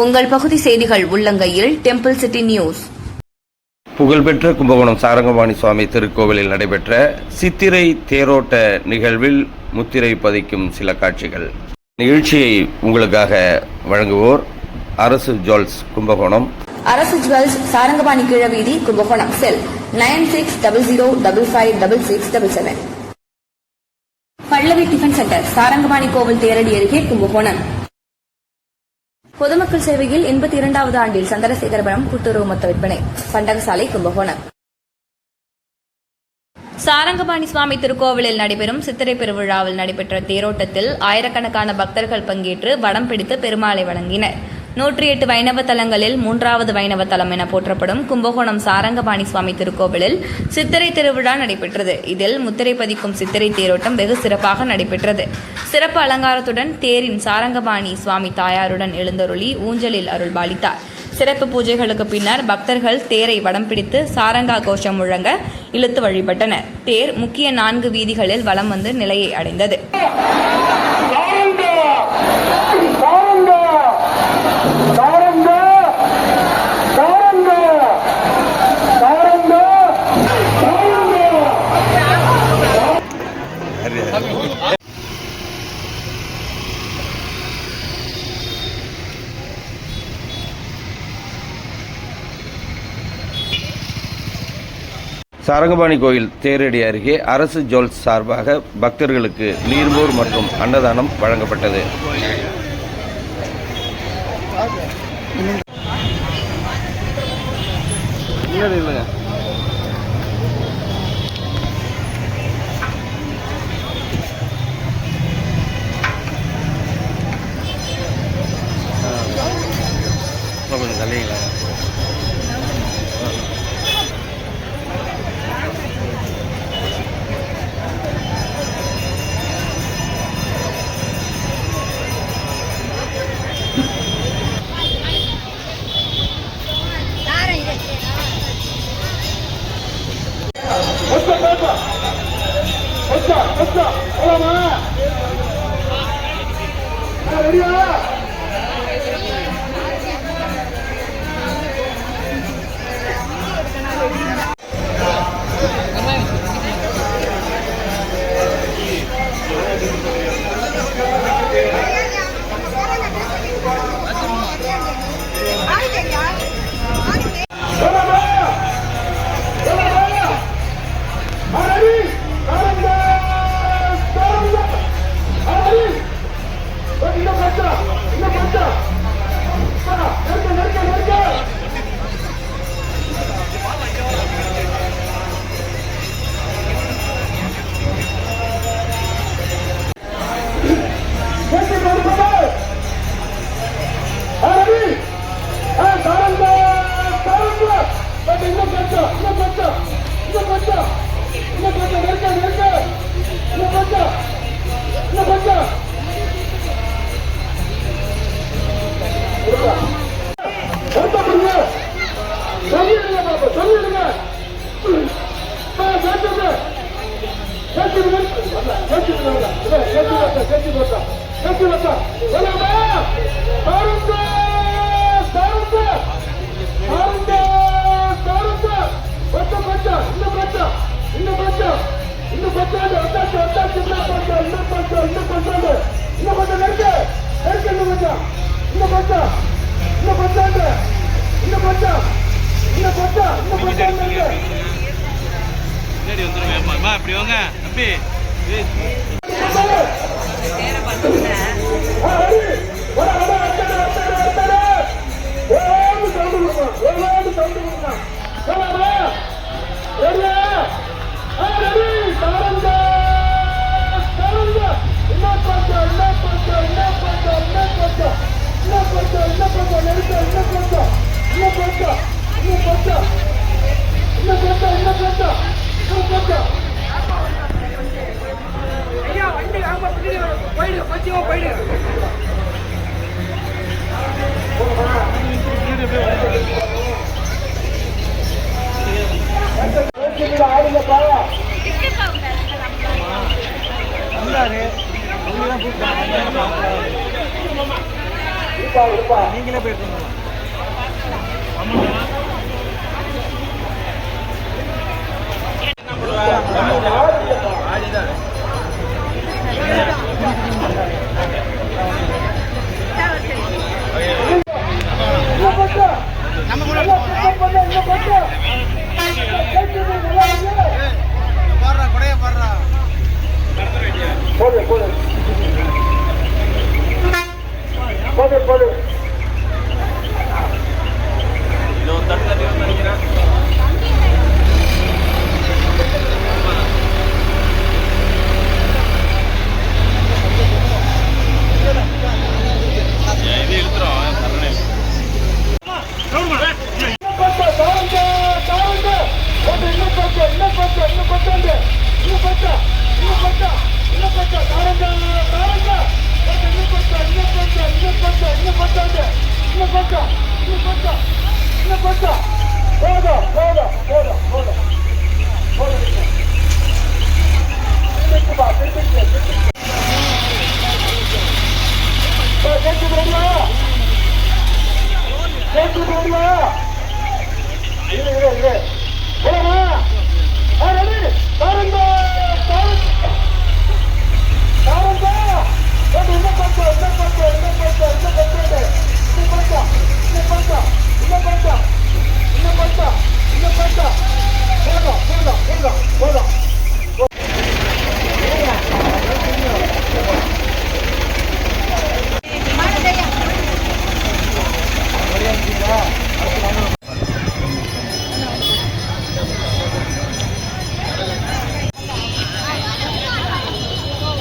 உங்கள் பகுதி செய்திகள் உள்ளங்கையில் டெம்பிள் சிட்டி நியூஸ். புகழ்பெற்ற கும்பகோணம் சாரங்கபாணி சுவாமி திருக்கோவிலில் நடைபெற்ற சித்திரை தேரோட்ட நிகழ்வில் முத்திரை பதிக்கும் சில காட்சிகள். நிகழ்ச்சியை உங்களுக்காக வழங்குவோர் அரசு ஜுவல்ஸ் கும்பகோணம். அரசு ஜுவல்ஸ் சாரங்கபாணி கீழவீதி கும்பகோணம். செல் 9600556677. பல்லவி டிஃபன் சென்டர் சாரங்கபாணி கோவில் தேரடி அருகே கும்பகோணம். பொதுமக்கள் சேவையில் 82வது ஆண்டில் சந்திரசேகரபுரம் கூட்டுறவு மொத்த விற்பனை பண்டகசாலை கும்பகோணம். சாரங்கபாணி சுவாமி திருக்கோவிலில் நடைபெறும் சித்திரை பெருவிழாவில் நடைபெற்ற தேரோட்டத்தில் ஆயிரக்கணக்கான பக்தர்கள் பங்கேற்று வடம் பிடித்து பெருமாளை வழங்கினர். 108 வைணவ தலங்களில் 3வது வைணவ தலம் என போற்றப்படும் கும்பகோணம் சாரங்கபாணி சுவாமி திருக்கோவிலில் சித்திரை திருவிழா நடைபெற்றது. இதில் முத்திரை பதிக்கும் சித்திரை தேரோட்டம் வெகு சிறப்பாக நடைபெற்றது. சிறப்பு அலங்காரத்துடன் தேரின் சாரங்கபாணி சுவாமி தாயாருடன் எழுந்தருளி ஊஞ்சலில் அருள்பாலித்தார். சிறப்பு பூஜைகளுக்கு பின்னர் பக்தர்கள் தேரை வடம் பிடித்து சாரங்கா கோஷம் முழங்க இழுத்து வழிபட்டனர். தேர் முக்கிய 4 வீதிகளில் வலம் வந்து நிலையை அடைந்தது. சாரங்கபாணி கோயில் தேரடி அருகே அரசு ஜுவல்ஸ் சார்பாக பக்தர்களுக்கு நீர்மோர் மற்றும் அன்னதானம் வழங்கப்பட்டது. கொஞ்சம் தள்ளிங்களா? அப்படி வாங்க தம்பி. Thank you. நீங்களே போயிட்டு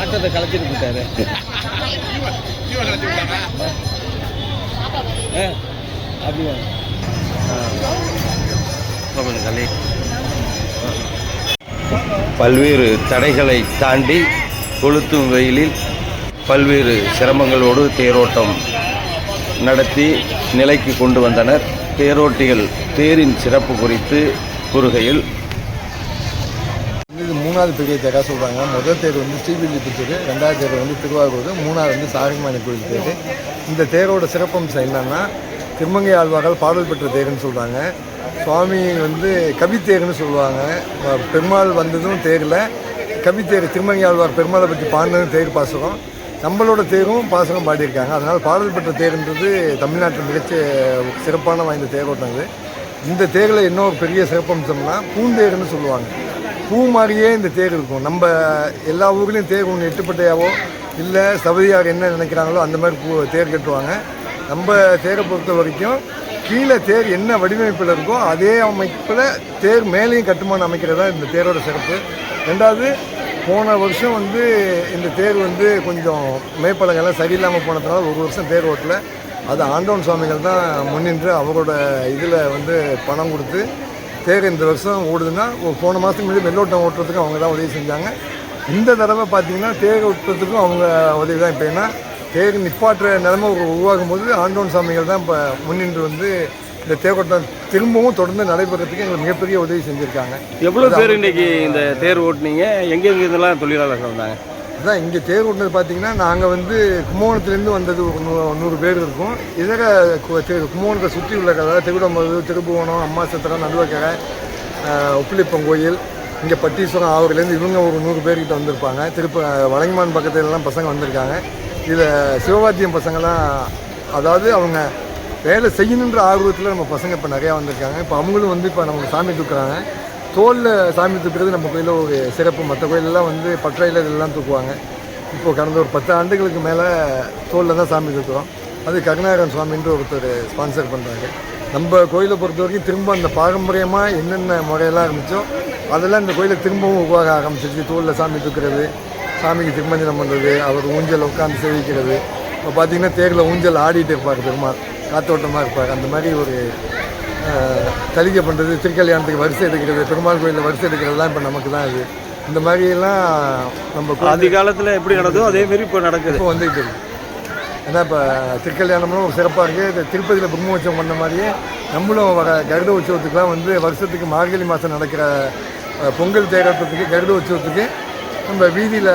ஆட்டத்தை கலைச்சிட்டு போட்டாரு. அப்படியா? பல்வேறு தடைகளை தாண்டி கொளுத்தும் வெயிலில் பல்வேறு சிரமங்களோடு தேரோட்டம் நடத்தி நிலைக்கு கொண்டு வந்தனர். தேரோட்டிகள் தேரின் சிறப்பு குறித்து கூறுகையில், இது மூணாவது பெரிய தேராக சொல்கிறாங்க. முதல் தேர் வந்து ஸ்ரீவில்லிபுத்தூர், ரெண்டாவது தேர் வந்து திருவாரூர், மூணாவது வந்து சாரங்கமணி கோயில் தேர். இந்த தேரோட சிறப்பம்சம் என்னன்னா, திருமங்கை ஆழ்வாரால் பாடல் பெற்ற தேர்ன்னு சொல்கிறாங்க. சுவாமி வந்து கவித்தேர்னு சொல்லுவாங்க. பெருமாள் வந்ததும் தேரில் கவித்தேர், திருமங்கை ஆழ்வார் பெருமாளை பற்றி பாடினதும் தேர் பாசுரம். நம்மளோட தேரும் பாசுரம் பாடியிருக்காங்க. அதனால் பாடல் பெற்ற தேர்ன்றது தமிழ்நாட்டில் மிகச்ச சிறப்பான வாய்ந்த தேரோட்டம் இது. இந்த தேரில் இன்னொரு பெரிய சிறப்பம்சம்னா பூந்தேர்னு சொல்லுவாங்க. பூ மாதிரியே இந்த தேர் இருக்கும். நம்ம எல்லா ஊர்லேயும் தேர் ஒன்று எட்டுப்பட்டையாவோ இல்லை சபதியார் என்ன நினைக்கிறாங்களோ அந்த மாதிரி தேர் கட்டுவாங்க. நம்ம தேரை பொறுத்த வரைக்கும் கீழே தேர் என்ன வடிவமைப்பில் இருக்கோ அதே அமைப்பில் தேர் மேலேயும் கட்டுமானம் அமைக்கிறதா இந்த தேரோட சிறப்பு. ரெண்டாவது, போன வருஷம் வந்து இந்த தேர் வந்து கொஞ்சம் மேற்பலங்கள்லாம் சரியில்லாமல் போனதுனால ஒரு வருஷம் தேர் ஓட்டல. அது ஆண்டவன் சுவாமிகள் தான் முன்னின்று அவரோட இதில் வந்து பணம் கொடுத்து தேர் இந்த வருஷம் ஓடுதுன்னா, போன மாதத்துக்கு முன்னாடி வெள்ளோட்டம் ஓட்டுறதுக்கும் அவங்க தான் உதவி செஞ்சாங்க. இந்த தடவை பார்த்திங்கன்னா தேர் ஓட்டுறதுக்கும் அவங்க உதவி தான். இப்போ ஏன்னா தேர் நிப்பாட்டுற நிலைமை உருவாகும் போது ஆண்டவன் சாமிகள் தான் இப்போ முன்னின்று வந்து இந்த தேரோட்டம் திரும்பவும் தொடர்ந்து நடைபெறத்துக்கு எங்களுக்கு மிகப்பெரிய உதவி செஞ்சுருக்காங்க. எவ்வளோ பேர் இன்றைக்கி இந்த தேர் ஓட்டுனீங்க? எங்கெங்கே இதெல்லாம் தொழிலாளர்கள் வந்தாங்க? அதான் இங்கே தேர் ஓட்டுனது பார்த்திங்கன்னா, நாங்கள் வந்து கும்பகோணத்துலேருந்து வந்தது ஒரு 100 பேர் இருக்கும். இதர கும்பகோணத்தை சுற்றி உள்ள அதாவது திருவிடம்பது, திருப்புவனம், அம்மாசத்திரம், நடுவக்கரை, உப்பிலிப்பம் கோயில், இங்கே பட்டீஸ்வரம், ஆவூர்லேருந்து இவங்க ஒரு 100 பேர்கிட்ட வந்திருப்பாங்க. வலங்கிமான் பக்கத்துலலாம் பசங்க வந்திருக்காங்க. இதில் சிவவாத்தியம் பசங்கள்லாம், அதாவது அவங்க வேலை செய்யணுன்ற ஆர்வத்தில் நம்ம பசங்க இப்போ நிறையா வந்திருக்காங்க. இப்போ அவங்களும் வந்து இப்போ நமக்கு சாமி தூக்குறாங்க. தோலில் சாமி தூக்குறது நம்ம கோயிலில் ஒரு சிறப்பு. மற்ற கோயிலெல்லாம் வந்து பற்றையில் இதெல்லாம் தூக்குவாங்க. இப்போது கடந்த ஒரு 10 ஆண்டுகளுக்கு மேலே தோலில் தான் சாமி தூக்குறோம். அது கருணாகரன் சுவாமின்ற ஒருத்தர் ஸ்பான்சர் பண்ணுறாங்க. நம்ம கோயிலை பொறுத்த வரைக்கும் திரும்ப அந்த பாரம்பரியமாக என்னென்ன முறையெல்லாம் இருந்துச்சோ அதெல்லாம் இந்த கோயிலை திரும்பவும் உருவாக ஆரம்பிச்சிருச்சு. தோலில் சாமி தூக்குறது, சாமிக்கு திருமஞ்சனம் பண்ணுறது, அவர் ஊஞ்சல் உட்காந்து சேவிக்கிறது. இப்போ பார்த்திங்கன்னா தேரில் ஊஞ்சல் ஆடிட்டு இருப்பார் பெருமாள், காத்தோட்டமாக இருப்பார். அந்த மாதிரி ஒரு தலிகை பண்ணுறது, திருக்கல்யாணத்துக்கு வரிசை எடுக்கிறது, பெருமாள் கோயிலில் வரிசை எடுக்கிறதுலாம் இப்போ நமக்கு தான் இது. இந்த மாதிரியெல்லாம் நம்ம ஆதி காலத்தில் எப்படி நடந்தோ அதேமாரி இப்போ நடக்குது. இப்போ வந்துக்கிட்டு இருக்குது. ஏன்னா இப்போ திருக்கல்யாணம்லாம் ஒரு சிறப்பாக இருக்குது. திருப்பதியில் பிரம்மோற்சவம் பண்ண மாதிரியே நம்மளும் வர கருட உற்சவத்துக்குலாம் வந்து வருஷத்துக்கு மார்கழி மாதம் நடக்கிற பொங்கல் தேரோட்டத்துக்கு, கருட உற்சவத்துக்கு நம்ம வீதியில்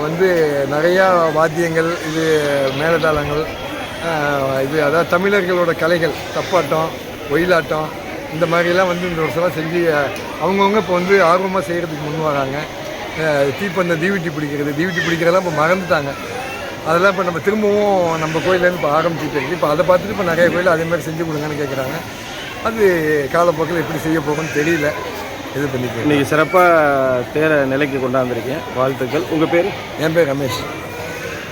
வந்து நிறையா வாத்தியங்கள், இது மேலதாளங்கள், இது அதாவது தமிழர்களோட கலைகள் தப்பாட்டம் ஒயிலாட்டம் இந்த மாதிரிலாம் வந்து இந்த வருஷம்லாம் செஞ்சு அவங்கவுங்க இப்போ வந்து ஆர்வமாக செய்கிறதுக்கு முன் வராங்க. தீப்பந்த தீவிட்டி பிடிக்கிறதெல்லாம் இப்போ மறந்துட்டாங்க. அதெல்லாம் இப்போ நம்ம திரும்பவும் நம்ம கோயிலேருந்து இப்போ ஆரம்பிச்சுட்டு இருக்கு. இப்போ அதை பார்த்துட்டு இப்போ நிறைய கோயில் அதே மாதிரி செஞ்சு கொடுங்கன்னு கேட்குறாங்க. அது காலப்போக்கில் எப்படி செய்ய போகும்னு தெரியல. இது பண்ணிக்கிறேன். இன்றைக்கி சிறப்பாக தேரை நிலைக்கு கொண்டாந்துருக்கேன். வாழ்த்துக்கள். உங்கள் பேர்? என் பேர் ரமேஷ்.